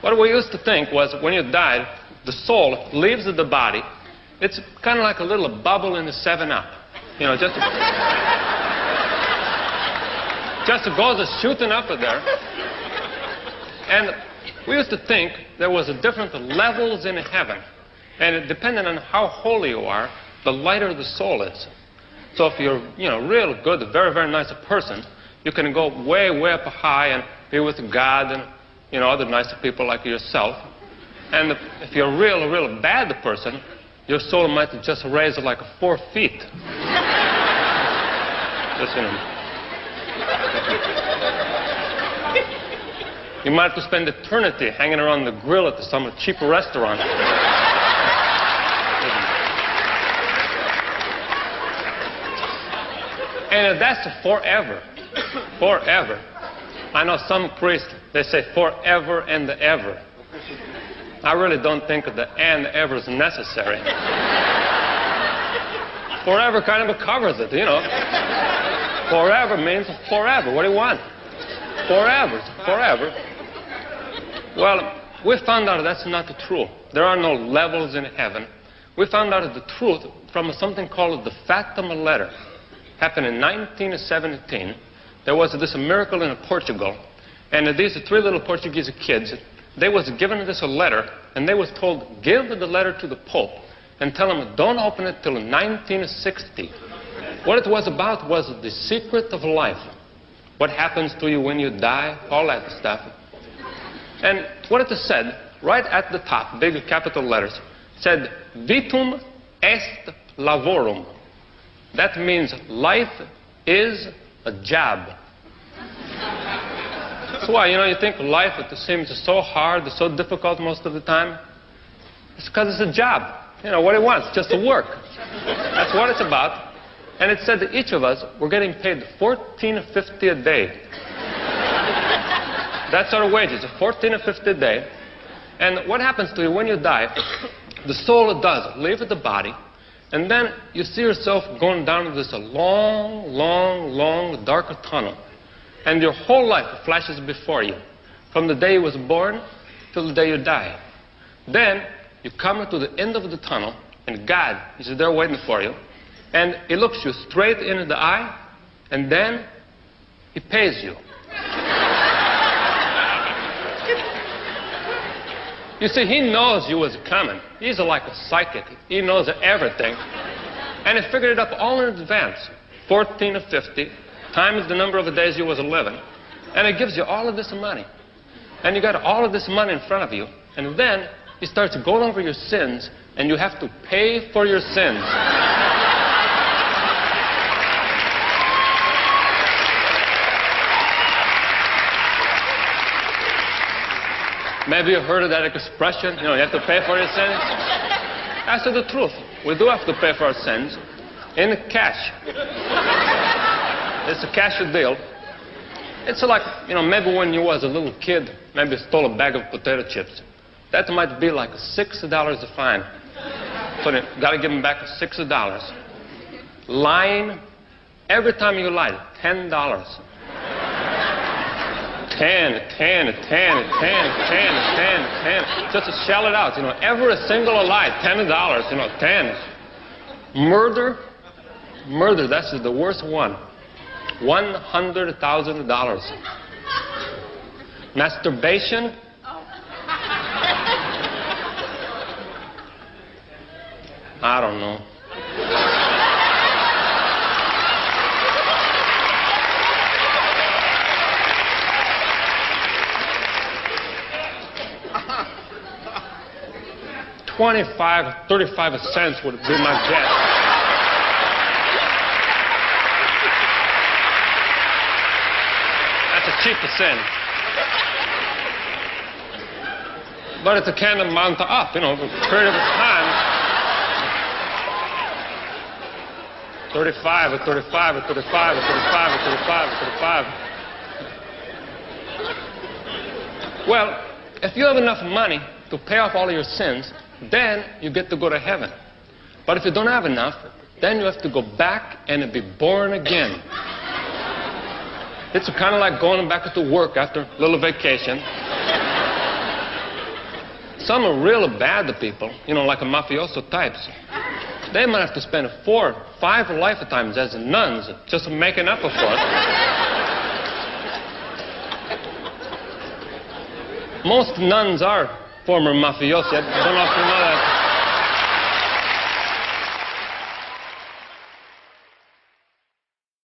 What we used to think was when you died, the soul leaves the body. It's kind of like a little bubble in the 7-Up. You know, just goes shooting up there. And we used to think there was different levels in heaven. And it depended on how holy you are, the lighter the soul is. So if you're, real good, a very, very nice person, you can go way, way up high and be with God and, other nice people like yourself. And if you're a real, real bad person, your soul might just raise like 4 feet. Just, You might have to spend eternity hanging around the grill at some cheap restaurant. And that's forever. Forever. I know some priests, they say forever and ever. I really don't think the and ever is necessary. Forever kind of covers it, Forever means forever. What do you want? Forever. Forever. Well, we found out that's not true. There are no levels in heaven. We found out the truth from something called the Fatima letter. Happened in 1917. There was this miracle in Portugal, and these 3 little Portuguese kids, they was given this letter, and they was told, give the letter to the Pope and tell him don't open it till 1960. What it was about was the secret of life. What happens to you when you die, all that stuff. And what it said, right at the top, big capital letters, said, Vitum est laborum. That means life is a job. That's why, you think life, it seems so hard, so difficult most of the time. It's because it's a job. What it wants, just to work. That's what it's about. And it said that each of us, we're getting paid $14.50 a day. That's our wages, $14.50 a day. And what happens to you when you die, the soul does leave the body, and then you see yourself going down this long, long, long, dark tunnel. And your whole life flashes before you, from the day you was born till the day you die. Then you come to the end of the tunnel, and God is there waiting for you. And He looks you straight in the eye, and then He pays you. You see, He knows you was coming. He's like a psychic. He knows everything. And He figured it up all in advance. 14.50 times the number of days you was living. And It gives you all of this money. And you got all of this money in front of you. And then He starts going over your sins, and you have to pay for your sins. Maybe you've heard of that expression, you have to pay for your sins. That's the truth. We do have to pay for our sins in cash. It's a cash deal. It's like, maybe when you was a little kid, maybe you stole a bag of potato chips. That might be like $6 a fine. So you got to give them back $6. Lying, every time you lied, $10. 10. Just to shell it out, every single lie, $10, 10. Murder, that's the worst one. $100,000. Masturbation. I don't know. $25, 35 cents would be my guess. That's a cheap sin. But it can amount up, for a period of time. 35. Well, if you have enough money to pay off all of your sins, then you get to go to heaven. But if you don't have enough, then you have to go back and be born again. It's kind of like going back to work after a little vacation. Some are real bad people, you know, like a mafioso types. They might have to spend 4, 5 lifetimes as nuns just making up for it. Most nuns are former mafiosi. I don't know if you know that.